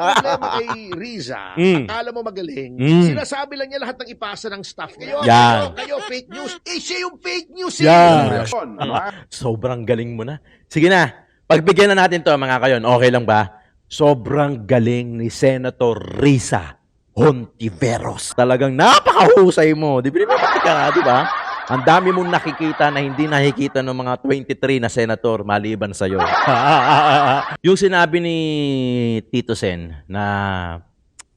Problema kay Riza, akala mo magaling, sinasabi lang niya lahat ng ipasa ng staff. Kayo, fake news. Siya yung fake news. Sobrang galing mo na. Sige na, pagbigyan na natin to mga kayon. Okay lang ba? Sobrang galing ni Senator Risa Hontiveros. Talagang napakahusay mo. Di ba ka, di ba? Ang dami mong nakikita na hindi nakikita ng mga 23 na senator maliban sa'yo. Yung sinabi ni Tito Sen na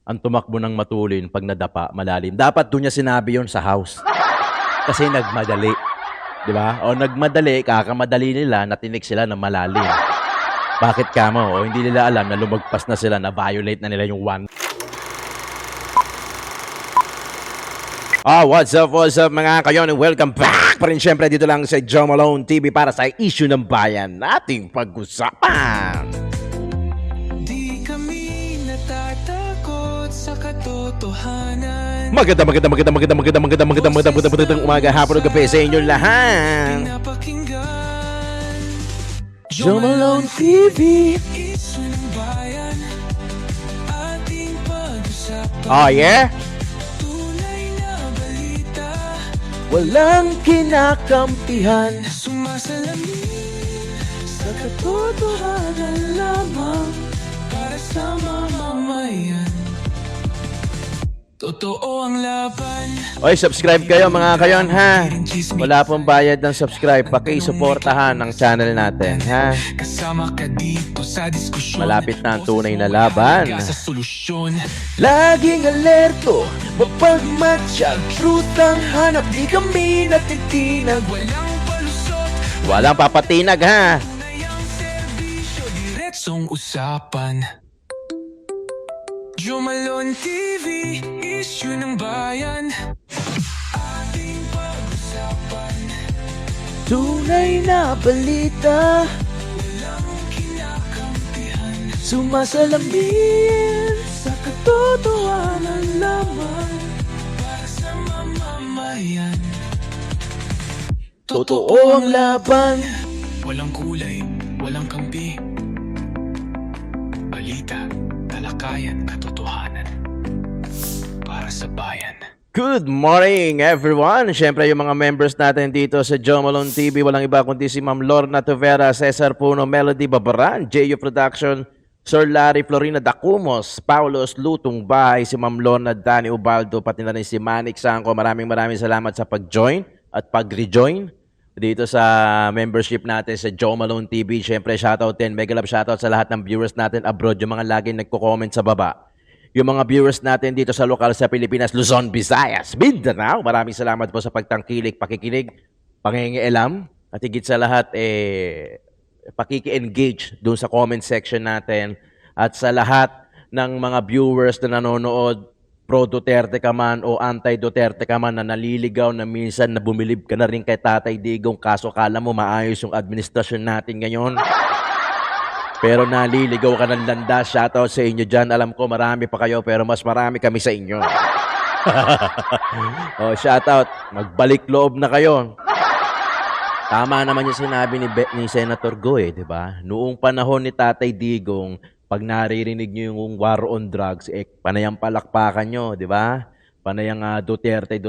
ang tumakbo ng matulin pag nadapa, malalim. Dapat doon niya sinabi yon sa house. Kasi nagmadali. Di ba? O nagmadali, kakamadali nila, natinig sila ng malalim. Bakit ka mo? O hindi nila alam na lumagpas na sila, na violate na nila yung one. What's up mga kayon? Welcome back pa rin syempre dito lang sa Joe Malone TV para sa issue ng bayan nating pag-usapan. Di kami natatakot sa katotohanan. Magandang umaga, hapon o gabi sa inyo lahat. Pinapakinggan Joe Malone TV. Issue ng bayan, ating pag-usapan. Oh yeah? Walang kinakampihan, Sumasalamin sa katotohanan lamang para sa mamamayan. Totoo ang laban. Oy, subscribe kayo mga kayon ha. Wala pong bayad ng subscribe. Pakisuportahan ang channel natin ha. Kasama ka dito sa diskusyon. Malapit na ang tunay na laban. Sa solusyon. Laging alerto, mapagmatsyag, truth ang hanap, di kami natitinag. Walang palusot. Walang papatinag ha. Tunayang serbisyo, diretsong usapan. Joe Malone TV, issue ng bayan, ating pag-usapan. Tunay na balita, Walang kinakampihan. sumasalamin sa katotohanan lamang. Para sa mamamayan. Totoo ang laban. Walang kulay, walang kampi. Balita, talakayan, katotohanan. Para sa bayan. Good morning everyone! Siyempre yung mga members natin dito sa Joe Malone TV, walang iba kundi si Ma'am Lorna Tovera, Cesar Puno, Melody Babaran, JU Production, Sir Larry Florina Dacumos, Paulos Lutong Bahay, si Ma'am Lorna Dani Ubaldo, pati na rin si Manik Sangko. Maraming salamat sa pag-join at pag-rejoin dito sa membership natin sa Joe Malone TV. Siyempre shoutout din, mega love shoutout sa lahat ng viewers natin abroad, yung mga laging nagko-comment sa baba. Yung mga viewers natin dito sa lokal sa Pilipinas, Luzon, Visayas, Mindanao, maraming salamat po sa pagtangkilik, pakikinig, pangingialam, at higit sa lahat, pakiki-engage doon sa comment section natin, at sa lahat ng mga viewers na nanonood, pro-Duterte ka man o anti-Duterte ka man, na naliligaw na minsan na bumilib ka na rin kay Tatay Digong, kaso kala mo maayos yung administrasyon natin ngayon. Pero naliligaw ka ng landas, shoutout sa inyo dyan. Alam ko marami pa kayo pero mas marami kami sa inyo. Shoutout, magbalik loob na kayo. Tama naman yung sinabi ni Senator Go di ba? Noong panahon ni Tatay Digong, pag naririnig nyo yung war on drugs, panayang palakpakan nyo, di ba? Panayang Duterte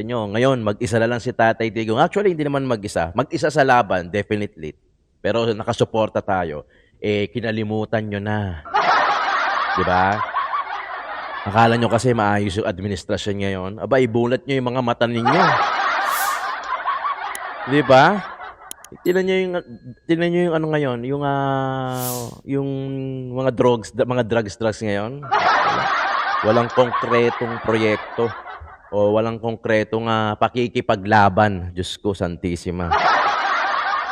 nyo. Ngayon, mag-isa na lang si Tatay Digong. Actually, hindi naman mag-isa. Mag-isa sa laban, definitely. Pero nakasuporta tayo. Kinalimutan nyo na. Di ba? Akala nyo kasi maayos yung administrasyon ngayon. Aba, ibulat nyo yung mga mata ninyo. Di ba? Tingnan nyo yung ano ngayon, yung mga drugs ngayon. Walang konkretong proyekto o walang konkretong pakikipaglaban. Diyos ko, Santissima.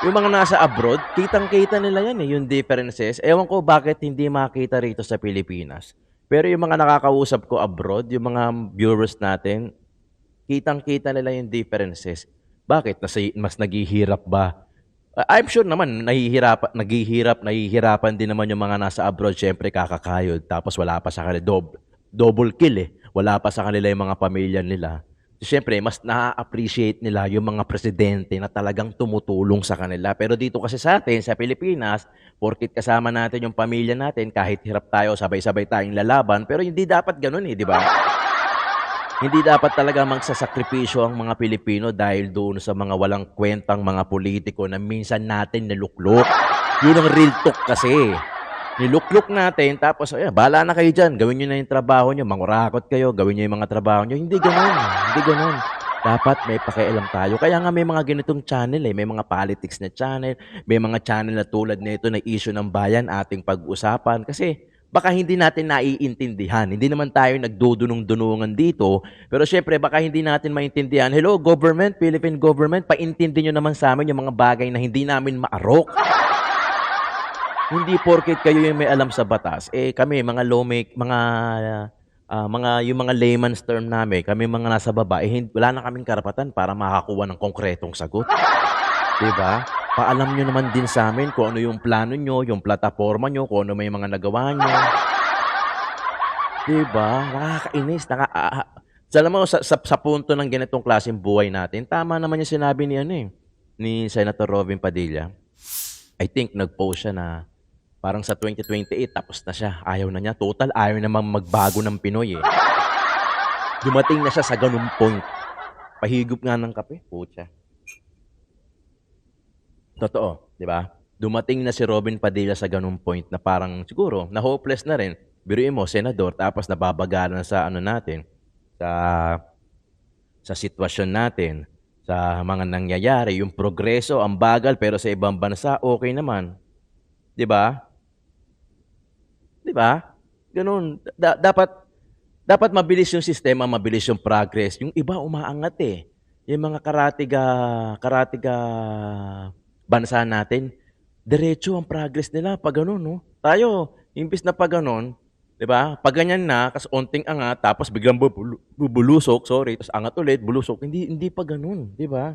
Yung mga nasa abroad, kitang-kita nila yan yung differences. Ewan ko bakit hindi makita rito sa Pilipinas. Pero yung mga nakakausap ko abroad, yung mga viewers natin, kitang-kita nila yung differences. Bakit? Mas naghihirap ba? I'm sure naman, nahihirapan din naman yung mga nasa abroad. Siyempre, kakakayod. Tapos wala pa sa kanila, double kill Wala pa sa kanila yung mga pamilya nila. Siyempre, mas na-appreciate nila yung mga presidente na talagang tumutulong sa kanila. Pero dito kasi sa atin, sa Pilipinas, porkit kasama natin yung pamilya natin, kahit hirap tayo, sabay-sabay tayong lalaban, pero hindi dapat ganun di ba? Hindi dapat talaga magsasakripisyo ang mga Pilipino dahil doon sa mga walang kwentang mga politiko na minsan natin niluklok. Yun ang real talk kasi. Niluklok natin, tapos, bahala na kayo dyan. Gawin nyo na yung trabaho nyo. Mangurakot kayo. Gawin nyo yung mga trabaho nyo. Hindi ganun. Hindi ganun. Dapat may pakialam tayo. Kaya nga may mga ganitong channel May mga politics na channel. May mga channel na tulad nito na issue ng bayan ating pag-usapan. Kasi baka hindi natin naiintindihan. Hindi naman tayo nagdudunong-dunungan dito. Pero syempre, baka hindi natin maintindihan. Hello, government, Philippine government, paintindi nyo naman sa amin yung mga bagay na hindi namin maarok. Hindi porket kayo yung may alam sa batas. Kami, mga lawmake, yung mga layman's term namin, kami mga nasa baba, wala na kaming karapatan para makakuha ng konkretong sagot. Diba? Paalam nyo naman din sa amin kung ano yung plano nyo, yung plataforma nyo, kung ano may mga nagawa nyo. Diba? Nakakainis. Alam mo, sa punto ng ganitong klaseng buhay natin, tama naman yung sinabi ni Senator Robin Padilla. I think nag-post siya na parang sa 2028, tapos na siya. Ayaw na niya. Total, ayaw naman magbago ng Pinoy Dumating na siya sa ganung point. Pahigop nga ng kape. Pucha. Totoo, di ba? Dumating na si Robin Padilla sa ganung point na parang siguro, na hopeless na rin. Biruin mo, senador, tapos nababagalan na sa natin, sa sitwasyon natin, sa mga nangyayari, yung progreso, ang bagal, pero sa ibang bansa, okay naman. Di ba? Di ba? Ganun. Dapat mabilis yung sistema, mabilis yung progress. Yung iba umaangat Yung mga karatiga bansa natin, diretso ang progress nila pag ganun, no? Tayo, imbis na pag ganun, di ba? Pag ganyan na, kasi onting angat, tapos biglang bubulusok, tapos angat ulit, bulusok. Hindi pa ganun, di ba?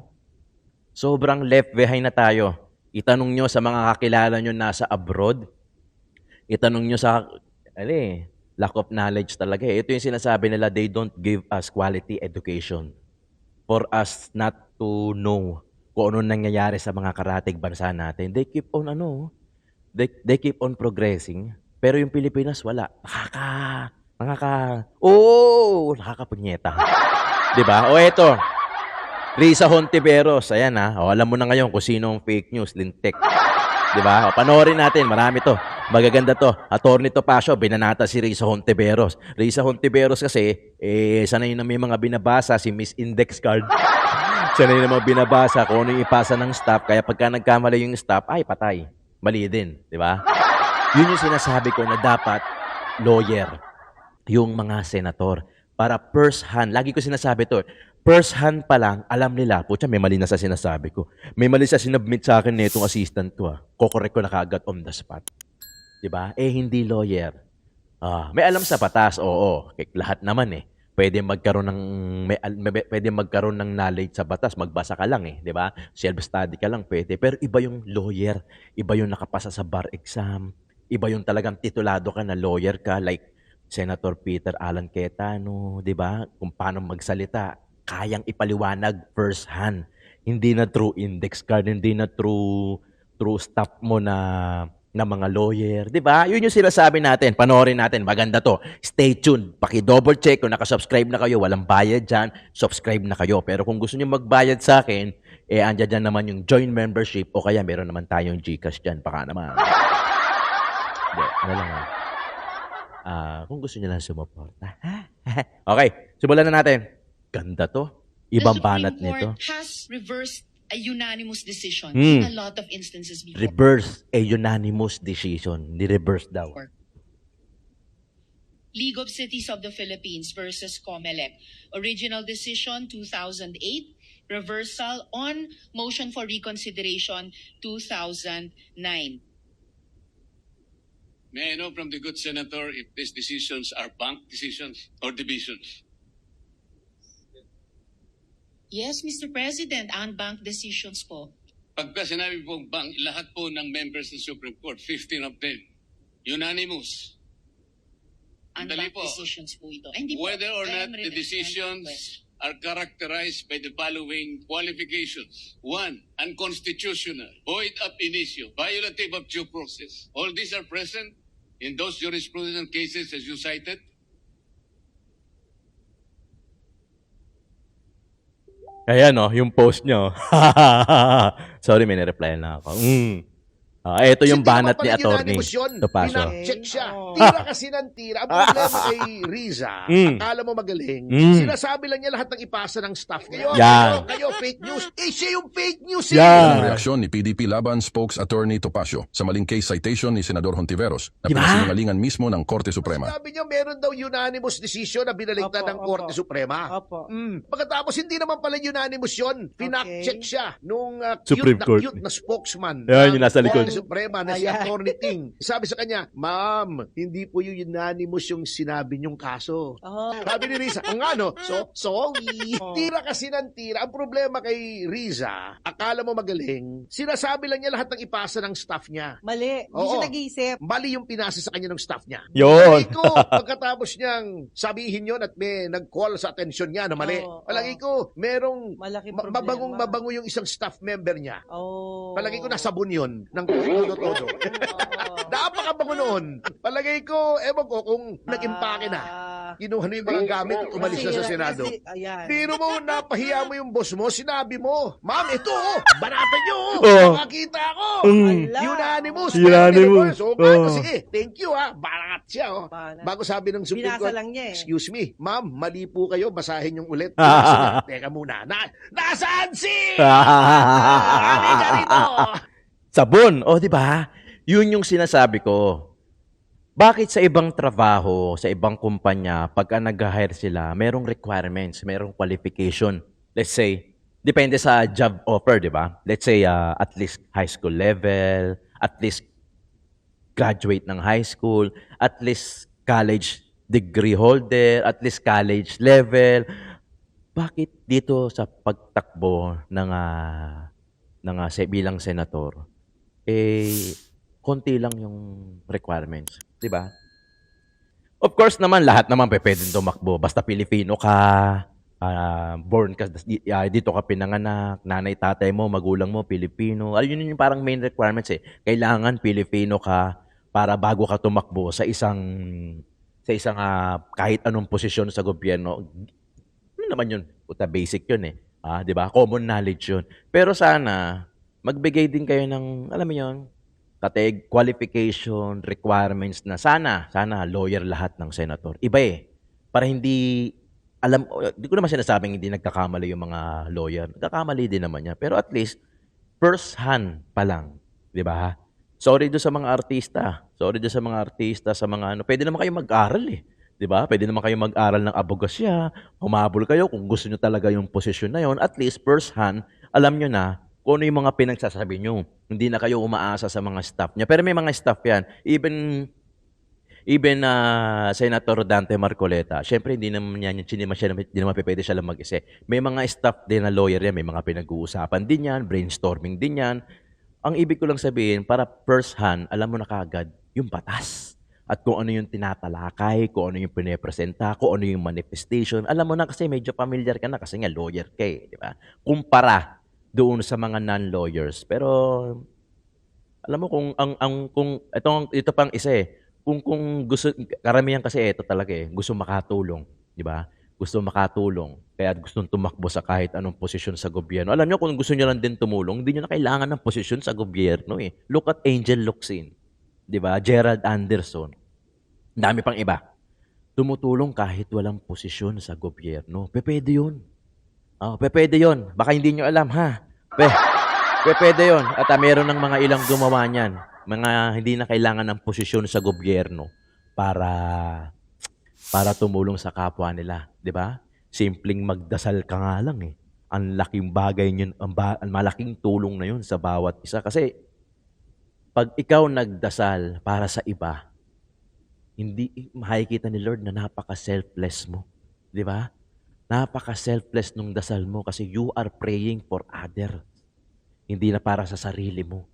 Sobrang left behind na tayo. Itanong nyo sa mga kakilala nyo nasa abroad. Itanong nyo sa, lack of knowledge talaga Ito yung sinasabi nila, they don't give us quality education for us not to know kung ano nangyayari sa mga karatig bansa natin. They keep on they keep on progressing. Pero yung Pilipinas, wala. Nakakapunyeta. Diba? Eto, Risa Hontiveros, ayan alam mo na ngayon kung sino ang fake news, lintik. Diba? Panoorin natin, marami to. Magaganda to. Attorney Topacio, binanata si Risa Hontiveros. Risa Hontiveros kasi, sanay na may mga binabasa si Miss Index Card. Sanay na mga binabasa kung ano yung ipasa ng staff. Kaya pagka nagkamali yung staff, patay. Mali din. Diba? Yun yung sinasabi ko na dapat lawyer yung mga senator. Para first hand, lagi ko sinasabi to, first hand pa lang, alam nila, putya, may mali na sa sinasabi ko. May mali sa sinubmit sa akin nitong assistant ko. Kokorek ko na kaagad on the spot. Diba? Hindi lawyer. May alam sa batas, oo. Lahat naman Pwede magkaroon ng knowledge sa batas, magbasa ka lang diba? Self-study ka lang pwede. Pero iba yung lawyer, iba yung nakapasa sa bar exam, iba yung talagang titulado ka na lawyer ka, like Senator Peter Alan Cayetano, diba? Kung paano magsalita, kayang ipaliwanag first hand. Hindi na through index card, hindi na through staff mo na mga lawyer. Diba? Yun yung sinasabi natin. Panoorin natin. Maganda to. Stay tuned. Paki-double check. Kung nakasubscribe na kayo, walang bayad dyan, subscribe na kayo. Pero kung gusto nyo magbayad sa akin, andyan dyan naman yung join membership o kaya meron naman tayong GCash dyan. Baka naman. Hindi. Kung gusto nyo lang sumuporta. Okay. Simulan na natin. Ganda to. Ibang banat nito. The Supreme Court has reversed a unanimous decision in a lot of instances before. Reverse a unanimous decision. Ni-reverse daw. League of Cities of the Philippines versus COMELEC. Original decision 2008. Reversal on motion for reconsideration 2009. May I know from the good senator if these decisions are bank decisions or divisions? Yes, Mr. President, unbanked decisions po. Pagka sinabi pong bank, lahat po ng members ng Supreme Court, 15 of them, unanimous. Dali Unbanked po. decisions po ito. Hindi Whether po, or I am not the request. decisions are characterized by the following qualifications. One, unconstitutional, void ab initio, violative of due process. All these are present in those jurisprudential cases as you cited. Ayan yung post nyo. Sorry, may nireply na ako. Ito yung Hindi naman banat ni pala attorney unanimous yun. Topacio. Pinak-check siya. Oh. Tira kasi ng tira. Ang problema kay Riza, akala mo magaling, sinasabi lang niya lahat ng ipasa ng staff. Kayo, fake news. Siya yung fake news. Yan. Reaksyon ni PDP Laban Spokes Attorney Topacio sa maling case citation ni Senador Hontiveros na Diba? pinasinungalingan mismo ng Korte Suprema. Sabi niya, meron daw unanimous decision na binaligtad ng Korte Suprema. Opo. Pagkatapos, hindi naman pala unanimous yun. Pinak-check siya nung Supreme Court. cute na spokesman Yan, ng yung nasa likod. Korte Suprema na si Attorney Ting. Sabi sa kanya, Ma'am, hindi po yung unanimous yung sinabi niyong kaso. Oh. Sabi ni Riza, ang ano, sorry. Tira kasi ng tira. Ang problema kay Riza, akala mo magaling, sinasabi lang niya lahat ng ipasa ng staff niya. Mali. Hindi Oo. siya nag-iisip. Mali yung pinasa sa kanya ng staff niya. Yun. Palagi ko, pagkatapos niyang sabihin yon at may nag-call sa atensyon niya na mali. Oo, Palagi ko, merong Malaking problema. mabango yung isang staff member niya. Oh. Palagi ko nasabon yun ng todo-todo. Napakabango noon. Palagay ko, ewan ko kung nag-impake na. Kinuha na yung mga gamit at umalis na sa Senado. Ayan. Biro mo, napahiya mo yung boss mo, sinabi mo, Ma'am, ito, banatan nyo, Oh. makakita ko. Ala. Unanimous. Unanimous. So, Oh. sige, thank you banat siya. Banat. Bago sabi ng Supreme Binasa Court, lang niya eh. excuse me, Ma'am, mali po kayo, basahin yung ulit. Binasa niya. Teka muna, nasaan si? Halika rito. Sabon. Di ba? Yun yung sinasabi ko. Bakit sa ibang trabaho, sa ibang kumpanya, pagka nag-hire sila, merong requirements, merong qualification. Let's say, depende sa job offer, di ba? Let's say, at least high school level, at least graduate ng high school, at least college degree holder, at least college level. Bakit dito sa pagtakbo ng bilang senator, konti lang yung requirements, 'di ba? Of course naman lahat naman pwedeng tumakbo basta Pilipino ka, born ka dito ka pinanganak, nanay tatay mo, magulang mo Pilipino. Ayun yung parang main requirements Kailangan Pilipino ka para bago ka tumakbo sa isang kahit anong posisyon sa gobyerno. Ano naman yun? Puta basic yun 'di ba? Common knowledge yun. Pero sana magbigay din kayo ng alam mo yun, qualification, requirements na sana lawyer lahat ng senator. Iba para hindi di ko naman sinasabing hindi nagkakamali yung mga lawyer. Nagkakamali din naman niya. Pero at least, first hand pa lang. Di ba? Sorry doon sa mga artista. Sa mga pwede naman kayo mag-aral Di ba? Pwede naman kayo mag-aral ng abogasya. Humabol kayo kung gusto nyo talaga yung posisyon na yon. At least, first hand, alam nyo na kung ano yung mga pinagsasabi nyo. Hindi na kayo umaasa sa mga staff niya. Pero may mga staff yan. Even Senator Dante Marcoleta, syempre hindi naman pwede siya lang mag-isa. May mga staff din na lawyer yan, may mga pinag-uusapan din yan, brainstorming din yan. Ang ibig ko lang sabihin, para first hand, alam mo na kagad yung batas. At kung ano yung tinatalakay, kung ano yung pinepresenta, kung ano yung manifestation. Alam mo na kasi medyo familiar ka na kasi nga lawyer ka di ba? Kumpara doon sa mga non-lawyers. Pero alam mo kung ito pang isa kung gusto karamihan kasi ito talaga gusto makatulong, di ba? Gusto makatulong kaya gustong tumakbo sa kahit anong posisyon sa gobyerno. Alam niyo kung gusto niyo lang din tumulong, hindi niyo na kailangan ng posisyon sa gobyerno Look at Angel Locsin, di ba? Gerald Anderson. Dami pang iba. Tumutulong kahit walang posisyon sa gobyerno. Pwede 'yun. Pwede 'yun. Baka hindi niyo alam Pwede 'yun. At meron ng mga ilang gumawa niyan. Mga hindi na kailangan ng posisyon sa gobyerno para tumulong sa kapwa nila, 'di ba? Simpleng magdasal ka nga lang Ang laking bagay niyon, ang malaking tulong na 'yun sa bawat isa kasi pag ikaw nagdasal para sa iba, hindi makikita ni Lord na napaka-selfless mo, 'di ba? Napaka-selfless nung dasal mo kasi you are praying for others. Hindi na para sa sarili mo.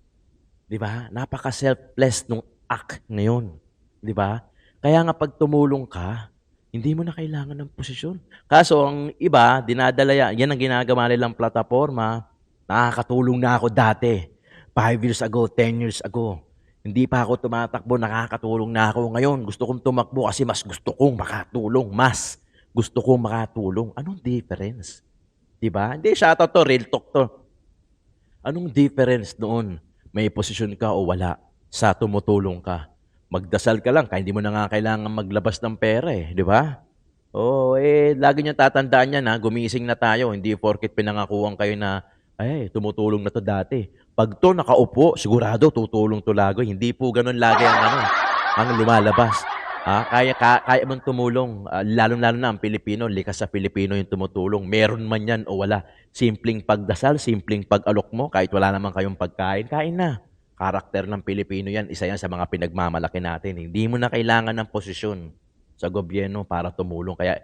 'Di ba? Napaka-selfless nung act ngayon, 'di ba? Kaya nga pag tumulong ka, Hindi mo na kailangan ng posisyon. Kaso ang iba, dinadala yan ang ginagawa nilang plataforma. Nakakatulong na ako dati. 5 years ago, 10 years ago. Hindi pa ako tumatakbo, nakakatulong na ako ngayon. Gusto kong tumakbo kasi mas gusto kong makatulong. Mas gusto kong makatulong. Anong difference? Diba? Hindi, shoutout to, real talk to. Anong difference noon? May posisyon ka o wala sa tumutulong ka? Magdasal ka lang, kaya hindi mo na nga kailangan maglabas ng pera eh, di ba? Oo, lagi niyo tatandaan yan ha, gumising na tayo, hindi porket pinangakuan kayo na, ay, tumutulong na to dati. Pag to nakaupo, sigurado tutulong to lagi. Hindi po ganun lagi ang lumalabas. Kaya mong tumulong, lalo-lalo na ang Pilipino, likas sa Pilipino yung tumutulong. Meron man yan o wala. Simpleng pagdasal, simpleng pag-alok mo, kahit wala naman kayong pagkain, kain na. Karakter ng Pilipino yan, isa yan sa mga pinagmamalaki natin. Hindi mo na kailangan ng posisyon sa gobyerno para tumulong. Kaya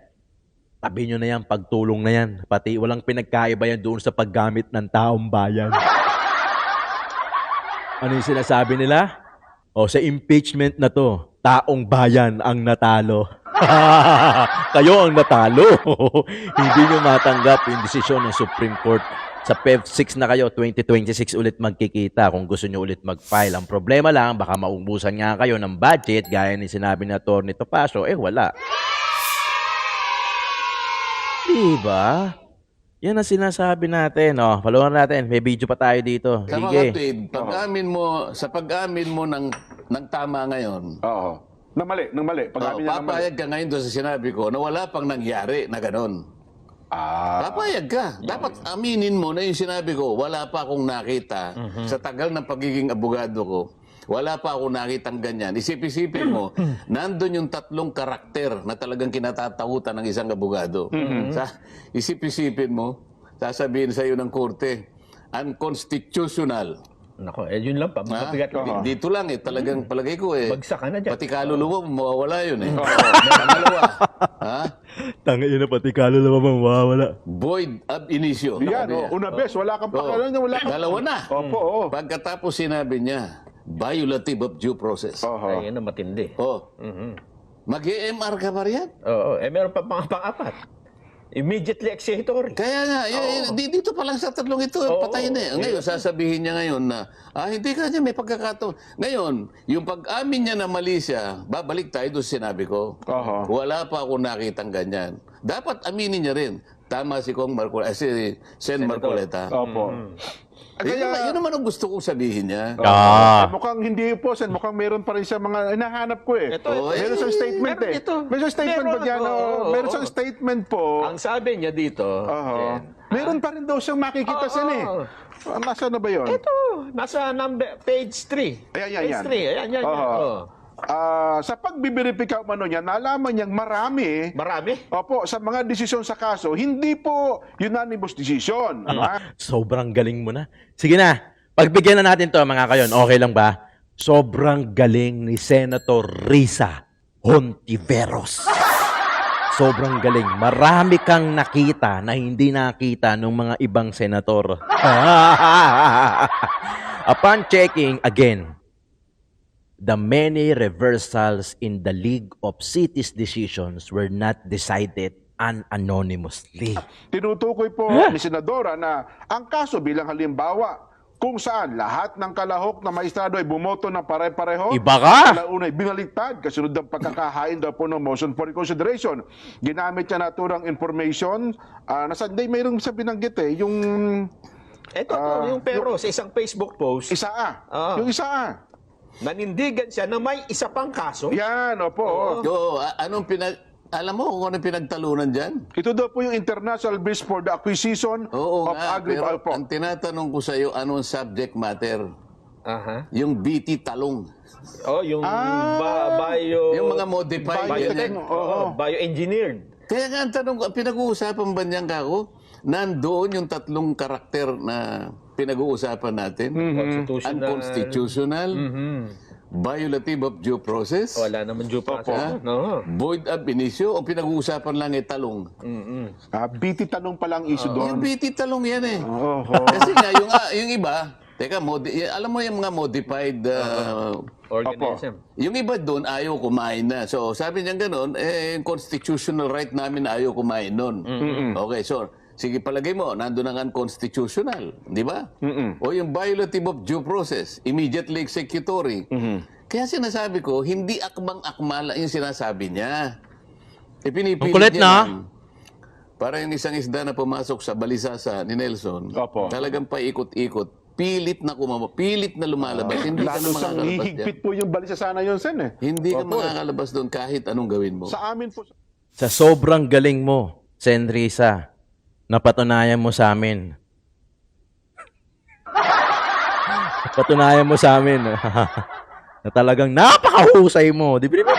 tabi nyo na yan, pagtulong na yan. Pati walang pinagkaiba yan doon sa paggamit ng taong bayan. Ano yung sinasabi nila? O sa impeachment na to, taong bayan ang natalo. Kayo ang natalo. Hindi nyo matanggap yung desisyon ng Supreme Court. Sa Feb 6 na kayo, 2026 ulit magkikita kung gusto nyo ulit mag-file. Ang problema lang, baka maubusan nga kayo ng budget, gaya ni sinabi ni Atty. Topacio, wala. Diba? Yan ang sinasabi natin. Oh, followan natin. May video pa tayo dito. Sa mga Sige. tweet, pag-amin mo ng tama ngayon, Oo. Nang mali. Pag-amin niya ng mali. papayag ka ngayon doon sa sinabi ko na wala pang nangyari na ganon. Papayag ka. Dapat aminin mo na yung sinabi ko, wala pa akong nakita sa tagal ng pagiging abogado ko. Wala pa akong nakitang ganyan. Isip-isipin mo, nandun yung 3 karakter na talagang kinatatakutan ng isang abogado. Isip-isipin mo, sasabihin sa iyo ng korte, unconstitutional. Nako, yun lang pa. Mabigat lang. Dito lang talagang palagay ko Bagsak ka na dyan. pati kaluluwa mo, mawawala yun Pangalawa, Tangin na pati kaluluwa mo mawawala. void ab initio. Yan, una bes, wala kang pakialam niya, wala kang... Dalawa na. Opo, oo. Pagkatapos sinabi niya, violative of due process. Oho. Ay, yan ang matindi. Mag-EMR ka pa riyan? Oo, meron pa pang-apat. Immediately executory. Kaya nga, dito pa lang sa 3 ito, patayin na eh. Ngayon, sasabihin niya ngayon na, hindi ka niya, may pagkakataon. Ngayon, yung pag-amin niya na mali siya, babalik tayo doon sinabi ko. Wala pa ako nakitang ganyan. Dapat aminin niya rin. Tama si Kong Marcoleta, si Sen Marcoleta. Opo. Yun naman ang gusto kong sabihin niya. Mukhang hindi po, Sen. Mukhang meron pa rin siya mga hinahanap ko eh. Ito, Meron siyang statement meron eh. ito. Meron siyang statement Meron, ba dyan? Meron siyang statement po. Ang sabi niya dito, Meron pa rin daw siyang makikita, Sen eh. Nasaan na ba yun? ito, nasa page 3. Ayan. Page 3, ayan. Sa pagbibiripika umano niya, nalaman niyang marami. Marami? Opo, sa mga desisyon sa kaso, hindi po unanimous decision. Sobrang galing mo na. Sige na, pagbigyan na natin to mga kayon. Okay lang ba? Sobrang galing ni Senator Risa Hontiveros. Sobrang galing. Marami kang nakita na hindi nakita ng mga ibang senator. Upon checking again, the many reversals in the League of Cities decisions were not decided anonymously. Tinutukoy po ni Senadora na ang kaso bilang halimbawa kung saan lahat ng kalahok na maestrado ay bumoto ng pare-pareho. Iba ka! Alaunay binaliktad kasunod ng pagkakahain daw po ng motion for reconsideration. Ginamit niya naturang information. Nasanday mayroong sa binanggit yung... Ito yung pero sa isang Facebook post, Isa Ah. Yung isa nanindigan siya na may isa pang kaso. Yan, opo. Alam mo kung anong pinagtalunan dyan? Ito daw po yung international bridge for the acquisition Oo of nga, pero agri-alpo. ang tinatanong ko sa iyo, anong subject matter? Aha. Yung BT talong. Yung bio... Yung mga modified. Biotech, yan. bioengineered. Kaya nga ang tanong ko, pinag-uusapan ba niyan kako? Nandoon yung 3 karakter na pinag-uusapan natin. Constitutional. Unconstitutional. Violative of due process. Wala naman due process. No. Void ab initio o pinag-uusapan lang talong. BT tanong pa lang issue doon. Yung BT talong yan eh. Oho. Kasi nga, yung iba, Teka, alam mo yung mga modified Organism. yung iba doon ayaw kumain na. So, sabi niya gano'n, constitutional right namin na ayaw kumain nun. Okay, so, sige palagay mo, nandun na nga constitutional, di ba? O yung violative of due process, immediately executory. Kaya sinasabi ko, hindi akmang-akmala yung sinasabi niya. Pinipilit Ang kulit niya na. lang. Para yung isang isda na pumasok sa balisasa ni Nelson, Opo. talagang paikot-ikot, pilit na lumalabas. Hindi ka Lalo na sang makakalabas hihigpit dyan. po yung balisa sana yun, Sen eh. Hindi ka Opo. makakalabas doon kahit anong gawin mo. Sa amin po, Sa sobrang galing mo, Sen Risa, napatunayan mo sa amin. Napatunayan mo sa amin na talagang napakahusay mo. Di ba?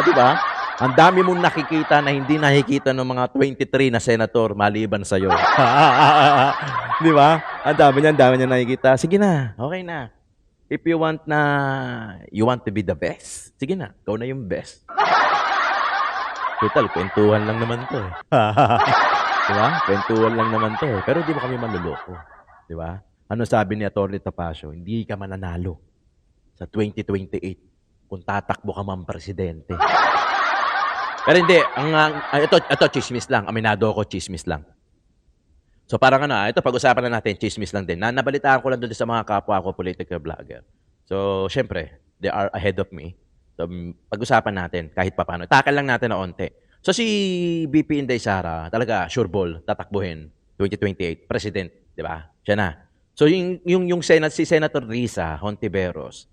Di ba? Ang dami mong nakikita na hindi nakikita ng mga 23 na senator maliban sa'yo. Di ba? Ang dami niya nakikita. Sige na, okay na. If you want to be the best, sige na, ikaw na yung best. Total, kwentuhan lang naman to eh. Di ba? Kwentuhan lang naman to eh. Pero di ba kami manluloko? Di ba? Ano sabi ni Atty. Topacio? Hindi ka mananalo sa 2028 kung tatakbo ka man presidente. Pero hindi, ito chismis lang. Aminado ako, chismis lang. So parang ito pag-usapan na natin, chismis lang din. Nabalitaan ko lang doon sa mga kapwa ko, political vlogger. So, syempre, they are ahead of me. So, pag-usapan natin kahit papaano. Takal lang natin na onte. So, si BP Inday Sara, talaga, sure ball, tatakbuhin, 2028, president, di ba? Siya na. So, yung si Senator Risa Hontiveros,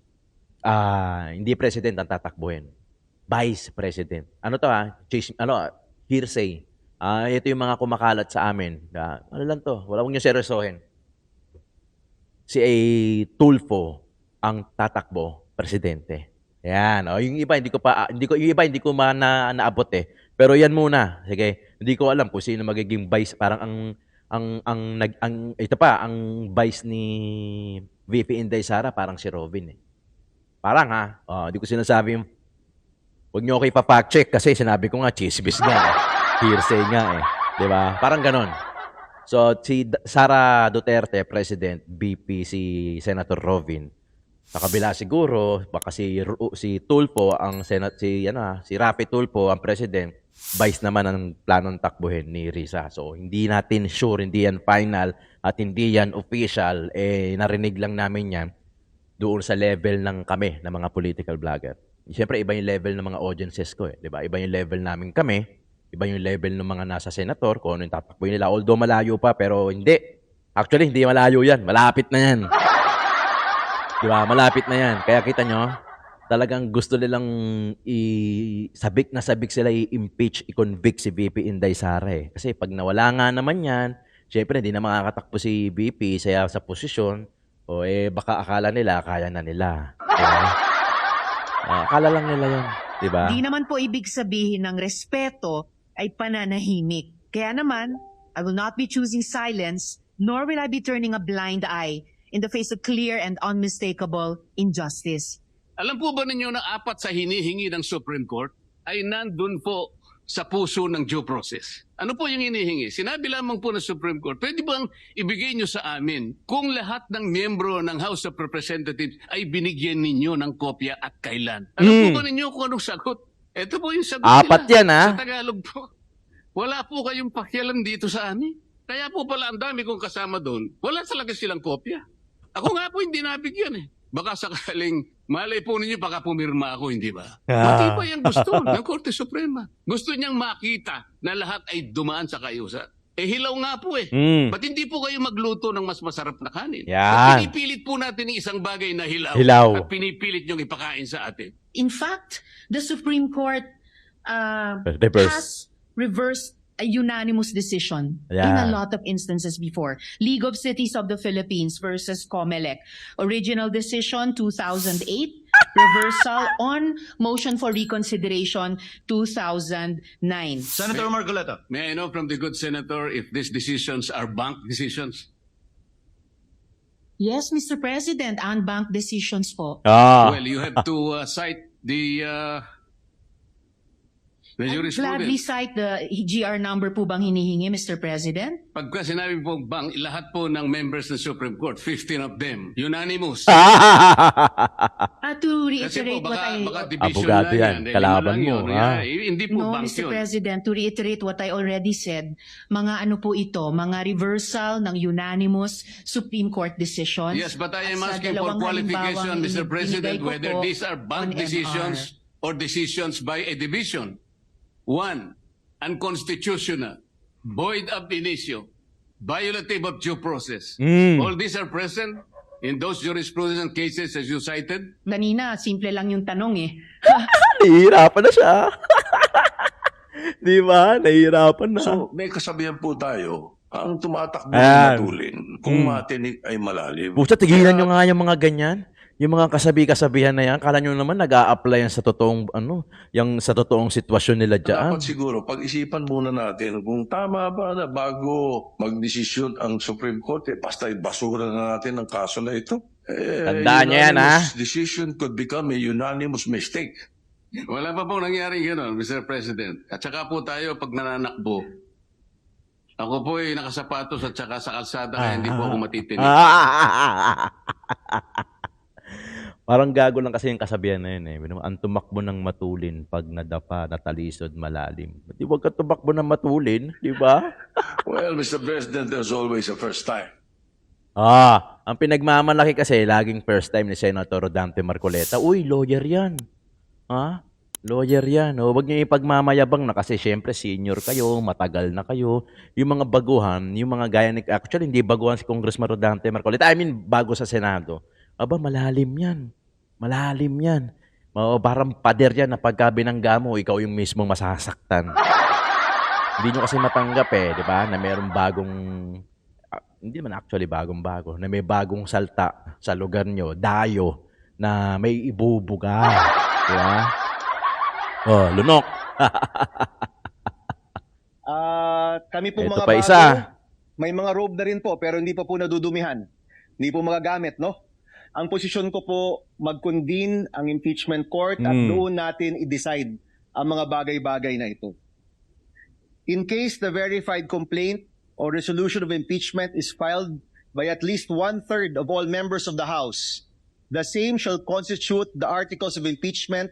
hindi president ang tatakbuhin. Vice President. Ano to hearsay. Ito yung mga kumakalat sa amin. Ano lang to? Wala mong yung seryosohin. Si Tulfo ang tatakbo presidente. Yan. Yung iba hindi ko naabot eh. Pero yan muna. Sige. Hindi ko alam kung sino magiging vice. Parang ang vice ni VP Inday Sara parang si Robin eh. Parang hindi ko sinasabi yung huwag niyo ako ipa-fact check kasi sinabi ko nga, chismis nga. Hearsay nga eh. Di ba? Parang ganon. So, si Sara Duterte, President, BP, si Senator Robin. Sa kabila siguro, baka si Tulfo, si Rafi Tulfo, ang President, vice naman ang planong takbuhin ni Risa. So, hindi natin sure, hindi yan final, at hindi yan official. Narinig lang namin yan doon sa level ng kami, ng mga political vlogger. Siyempre, iba yung level ng mga audiences ko eh. Diba? Iba yung level namin kami. Iba yung level ng mga nasa senator, kung ano yung tatakboy nila. Although malayo pa, pero hindi. Actually, hindi malayo yan. Malapit na yan. Diba? Malapit na yan. Kaya kita nyo, talagang gusto nilang sabik sila i-impeach, i-convict si VP Inday Sara eh. Kasi pag nawala nga naman yan, siyempre, hindi na makakatakbo si VP sa posisyon. O baka akala nila, kaya na nila. Diba? Akala lang nila yun. Diba? Di naman po ibig sabihin ng respeto ay pananahimik. Kaya naman, I will not be choosing silence, nor will I be turning a blind eye in the face of clear and unmistakable injustice. Alam po ba ninyo na 4 sa hinihingi ng Supreme Court ay nandun po sa puso ng due process? Ano po yung hinihingi? Sinabi lamang po ng Supreme Court, pwede bang ibigay nyo sa amin kung lahat ng miyembro ng House of Representatives ay binigyan ninyo ng kopya at kailan? Alam po ba ninyo kung anong sagot? Ito po yung sagot 4 nila. yan Sa Tagalog po. Wala po kayong pakialam dito sa amin. Kaya po pala ang dami kong kasama doon. Wala talaga silang kopya. Ako nga po hindi nabigyan eh. Baka sakaling malay po ninyo baka pumirma ako, hindi ba? Matibay ang gusto ng Korte Suprema. Gusto niyang makita na lahat ay dumaan sa kayusan. Hilaw nga po eh. Ba't hindi po kayo magluto ng mas masarap na kanin? Yan. Ba't pinipilit po natin yung isang bagay na hilaw. At pinipilit niyong ipakain sa atin? In fact, the Supreme Court Reverse. has reversed a unanimous decision in Yeah. a lot of instances before. League of Cities of the Philippines versus COMELEC. Original decision 2008. Reversal on motion for reconsideration 2009. Senator Marcoleta. May I know from the good senator if these decisions are bank decisions? Yes, Mr. President, unbanked decisions po. Well, you have to cite the The I'd gladly jurisprudence. cite the GR number po bang hinihingi, Mr. President? Pagka sinabi po bang lahat po ng members ng Supreme Court, 15 of them, unanimous. To Kasi reiterate po what I... baka division Abogado lang yan, yan. kalaban Lima lang mo, yun. ha? Hindi po No, bank Mr. yun. President, to reiterate what I already said, mga ano po ito, mga reversal ng unanimous Supreme Court decisions. Yes, but I am At sa asking for dalawang qualification, halimbawang Mr. binigay President, ko whether po these are bank on MR. decisions or decisions by a division. One, unconstitutional, void ab initio, violative of due process. All these are present in those jurisprudence cases as you cited. Kanina, simple lang yung tanong eh. Nahihirapan na siya. Di ba? Nahihirapan na. So, may kasabihan po tayo, ang tumatakbo Ayan. ay matulin, kung matinik ay malalim. Pucha, tigilan nyo nga yung mga ganyan. Yung mga kasabi-kasabihan na yan, kala nyo naman nag-a-apply yan sa totoong, yung sa totoong sitwasyon nila dyan. Dapat siguro, pag-isipan muna natin kung tama ba na bago magdesisyon ang Supreme Court, basta basura na natin ang kaso na ito. Tandaan niyo yan, ha? Unanimous decision could become a unanimous mistake. Wala pa pong nangyaring gano'n, Mr. President. At saka po tayo, pag nananakbo, ako po ay nakasapatos at saka sa kalsada, kaya hindi po ako matitinig. Parang gago lang kasi yung kasabihan na yun eh. Ang tumakbo ng matulin pag nadapa, natalisod, malalim. Di wag ka tumakbo ng matulin, di ba? Well, Mr. President, there's always a first time. Ang pinagmamalaki kasi, laging first time ni Senator Dante Marcoleta, uy, lawyer yan. Lawyer yan. Huwag niyo ipagmamayabang na kasi syempre senior kayo, matagal na kayo. Yung mga baguhan, yung mga gaya ni... Actually, hindi baguhan si Congressman Dante Marcoleta. I mean, bago sa Senado. Aba, malalim yan. Malalim yan. Parang pader yan na pagka binangga mo, ikaw yung mismo masasaktan. Hindi nyo kasi matanggap di ba? Na mayroong bagong, hindi naman actually bagong-bago, na may bagong salta sa lugar nyo, dayo, na may ibubuga. Di ba? Lunok. Kami po Ito mga pa bago, isa. may mga robe na rin po pero hindi pa po nadudumihan. Hindi po magagamit, no? Ang posisyon ko po, mag-convene ang impeachment court at doon natin i-decide ang mga bagay-bagay na ito. In case the verified complaint or resolution of impeachment is filed by at least 1/3 of all members of the House, the same shall constitute the articles of impeachment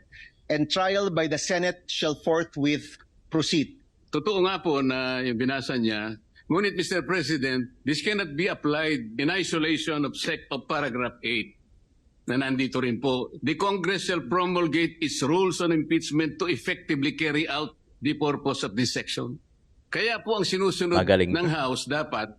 and trial by the Senate shall forthwith proceed. Totoo nga po na yung binasa niya. Ngunit, Mr. President, this cannot be applied in isolation of paragraph 8 na nandito rin po. The Congress shall promulgate its rules on impeachment to effectively carry out the purpose of this section. Kaya po ang sinusunod Magaling. ng House dapat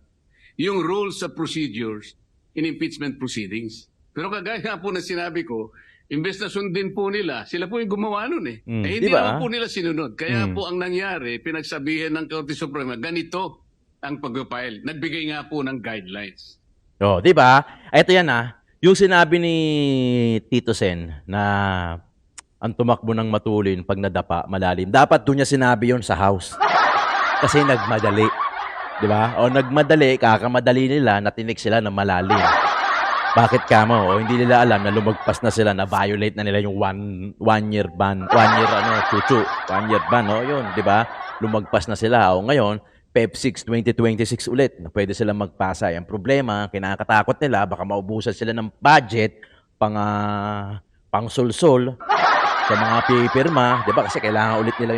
yung rules of procedures in impeachment proceedings. Pero kagaya nga po na sinabi ko, imbes na sundin po nila, sila po yung gumawa nun hindi Di ba? naman po nila sinunod. Kaya po ang nangyari, pinagsabihan ng Korte Suprema, ganito ang pag-file. Nagbigay nga po ng guidelines. Di ba? Ito yan yung sinabi ni Tito Sen na ang tumakbo ng matulin pag nadapa, malalim. Dapat doon niya sinabi yon sa House. Kasi nagmadali. Di ba? O nagmadali, kakamadali nila, natinig sila na malalim. Bakit kamo? O hindi nila alam na lumagpas na sila, na violate na nila yung one year ban. 1 year chuchu. 1 year ban, yun, di ba? Lumagpas na sila. O ngayon, PEP 6 2026 ulit na pwede sila magpasa. Ang problema, kinakatakot nila, baka maubusan sila ng budget pang sulsol sa mga pipirma, 'di ba? Kasi kailangan ulit nila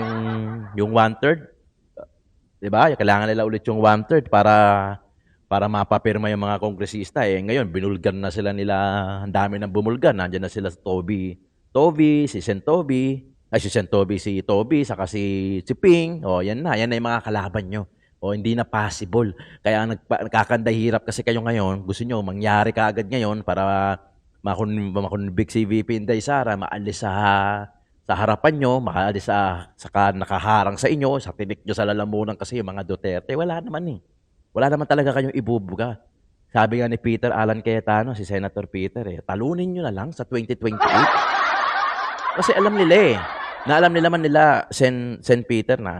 yung 1/3. 'Di ba? Kailangan nila ulit yung 1/3 para mapapirma yung mga kongresista. Ngayon binulgan na sila nila, ang dami nang bumulgan. Nandiyan na sila si Toby, saka si Ping. Yan na yung mga kalaban nyo. Hindi na possible. Kaya nagkakanday hirap kasi kayo ngayon. Gusto nyo mangyari kaagad ngayon para makonvict si VP Inday Sara, maalis sa harapan nyo, maalis sa nakaharang sa inyo, sa tinik nyo sa lalamunan kasi yung mga Duterte. Wala naman Wala naman talaga kayong ibubuga. Sabi nga ni Peter Alan Cayetano, si Senator Peter, talunin nyo na lang sa 2028. Kasi alam nila na alam nila man nila, Sen Peter na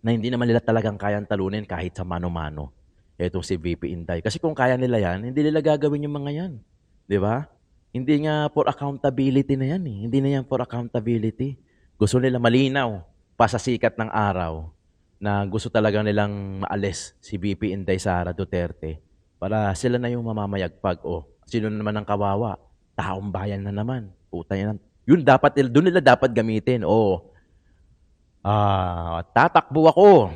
na hindi naman nila talagang kayang talunin kahit sa mano-mano. Itong si VP Inday. Kasi kung kaya nila yan, hindi nila gagawin yung mga yan. Di ba? Hindi nga for accountability na yan Hindi na yan for accountability. Gusto nila malinaw. pasasikat ng araw na gusto talaga nilang maalis si VP Inday Sara Duterte para sila na yung mamamayagpag. O, sino na naman ang kawawa? Taong bayan na naman. Puta yan. Yun dapat, doon nila dapat gamitin. O, tatakbo ako.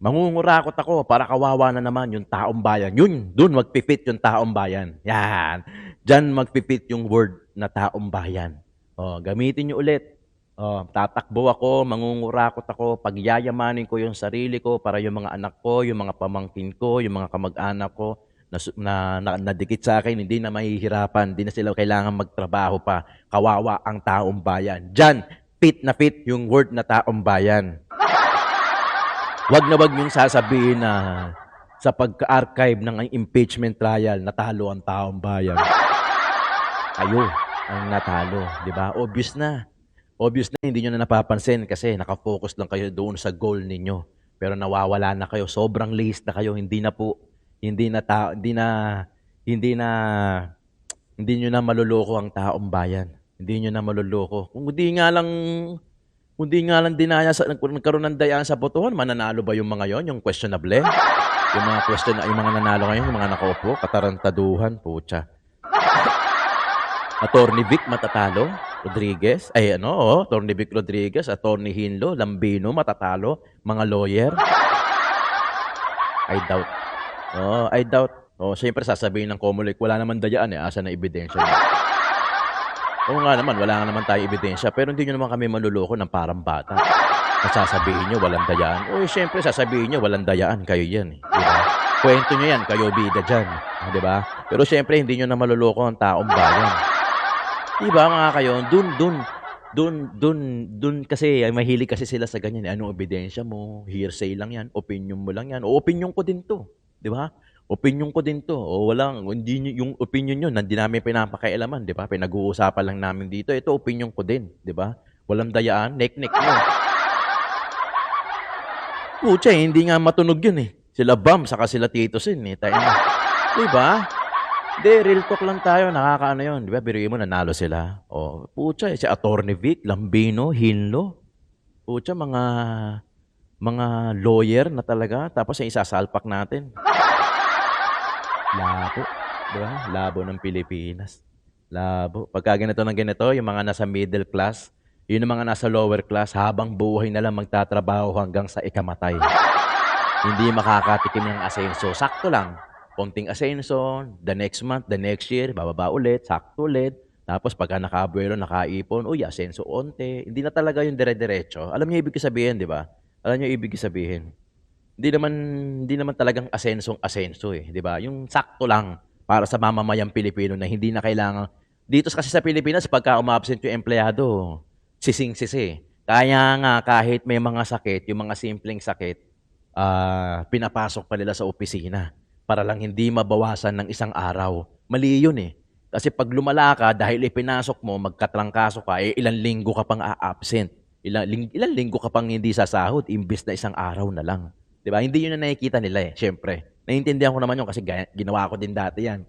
Mangungurakot ako para kawawa na naman yung taong bayan. Yun, doon magpipit yung taong bayan. Yan. Diyan magpipit yung word na taong bayan. O, gamitin nyo ulit. O, tatakbo ako, mangungurakot ako, pagyayamanin ko yung sarili ko para yung mga anak ko, yung mga pamangkin ko, yung mga kamag-anak ko na nadikit sa akin, hindi na mahihirapan, hindi na sila kailangan magtrabaho pa. Kawawa ang taong bayan. Diyan, fit na fit yung word na taong bayan. Wag na wag yung sasabihin na sa pagka-archive ng impeachment trial, natalo ang taong bayan. Kayo ang natalo, di ba? Obvious na. Obvious na, hindi nyo na napapansin kasi nakafocus lang kayo doon sa goal ninyo. Pero nawawala na kayo. Sobrang list na kayo. Hindi nyo na maluloko ang taong bayan. Hindi nyo na maluloko. Kung hindi nga lang dinaya nagkaroon ng dayaan sa botohan, mananalo ba yung mga yon, yung questionable? Yung mga nanalo ngayon, yung mga nakaupo, katarantaduhan, pucha. Attorney Vic matatalo, Rodriguez, Attorney Vic Rodriguez, Attorney Hinlo, Lambino matatalo, mga lawyer. I doubt. Siyempre sasabihin ng Comelec, wala naman dayaan asa na ebidensya. Oo nga naman, wala nga naman tayo ebidensya, pero hindi nyo naman kami maluloko ng parang bata. Sasabihin nyo, walang dayaan. Siyempre, sasabihin nyo, walang dayaan, kayo yan. Diba? Kwento nyo yan, kayo bida dyan. Diba? Pero siyempre, hindi nyo na maluloko ang taong bayan. Diba mga kayo, dun kasi, mahilig kasi sila sa ganyan. Anong ebidensya mo? Hearsay lang yan. Opinion mo lang yan. O opinion ko din to. Diba? Opinion ko din to. Hindi yung opinion nyo, hindi namin pinapakailaman, di ba? Pinag-uusapan lang namin dito. Ito, opinion ko din, di ba? Walang dayaan, nek-nek mo. Pucha, hindi nga matunog yun eh. Sila Bam, saka sila Tito Sin eh. Tayo na. Di ba? Hindi, real talk lang tayo. Nakakaano yun. Di ba? Biruin mo, nanalo sila. Pucha, si Attorney Vic, Lambino, Hinlo. Pucha, mga lawyer na talaga. Tapos yung isasalpak natin. Labo. Diba? Labo ng Pilipinas. Labo. Pagka ganito ng ganito, yung mga nasa middle class, yun yung mga nasa lower class, habang buhay na lang magtatrabaho hanggang sa ikamatay. Hindi makakatikim ng asenso. Sakto lang. Konting asenso, the next month, the next year, bababa ulit, sakto ulit. Tapos pagka nakabuelo, nakaipon, asenso onte. Hindi na talaga yung dire-diretso. Alam niyo ibig sabihin, di ba? Alam niyo ibig sabihin. Hindi naman talagang asenso eh, 'di ba? Yung sakto lang para sa mamamayang Pilipino na hindi na kailangan. Dito kasi sa Pilipinas pagka umabsent yung empleyado, sising-sisi. Kaya nga kahit may mga sakit, yung mga simpleng sakit, pinapasok pa nila sa opisina para lang hindi mabawasan ng isang araw. Mali 'yun eh. Kasi pag lumala ka dahil ipinasok mo, magkatrangkaso ka, ilang linggo ka pang a-absent. Ilang linggo ka pang hindi sasahod imbes na isang araw na lang. Diba? Hindi yun na nakikita nila eh, syempre. Naiintindihan ko naman yun kasi ginawa ko din dati yan.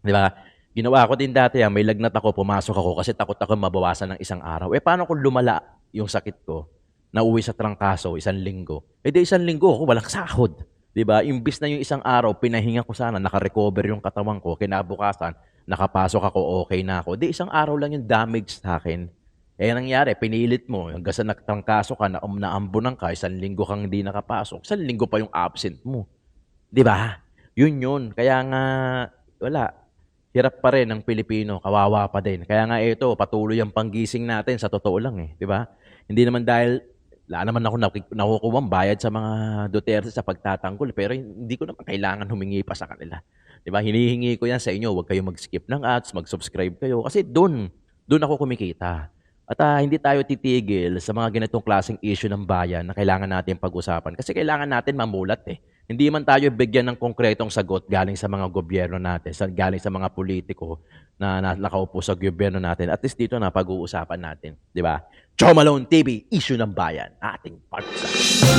Diba? Ginawa ko din dati yan, may lagnat ako, pumasok ako kasi takot ako mabawasan ng isang araw. Paano kung lumala yung sakit ko, nauwi sa trangkaso, 1 linggo? Di 1 linggo ako, walang sahod. Diba? Imbis na yung isang araw, pinahinga ko sana, naka-recover yung katawan ko, kinabukasan, nakapasok ako, okay na ako. Di 1 araw lang yung damage sa akin. Nangyari, pinilit mo, hanggang sa nagtrangkaso ka, naambunan ka, 1 linggo kang hindi nakapasok, 1 linggo pa yung absent mo. Di ba? Yun. Kaya nga, wala. Hirap pa rin ang Pilipino, kawawa pa din. Kaya nga ito, patuloy ang panggising natin, sa totoo lang eh. Di ba? Hindi naman dahil, wala naman ako nakukuwang bayad sa mga Duterte sa pagtatanggol, pero hindi ko naman kailangan humingi pa sa kanila. Di ba? Hinihingi ko yan sa inyo, huwag kayo mag-skip ng ads, mag-subscribe kayo, kasi doon ako kumikita. At hindi tayo titigil sa mga ganitong klaseng issue ng bayan na kailangan natin pag-usapan. Kasi kailangan natin mamulat eh. Hindi man tayo bigyan ng konkretong sagot galing sa mga gobyerno natin, galing sa mga politiko na nakaupo sa gobyerno natin. At least dito na pag-uusapan natin. Di ba? Joe Malone TV, issue ng bayan. Ating pag-usapan.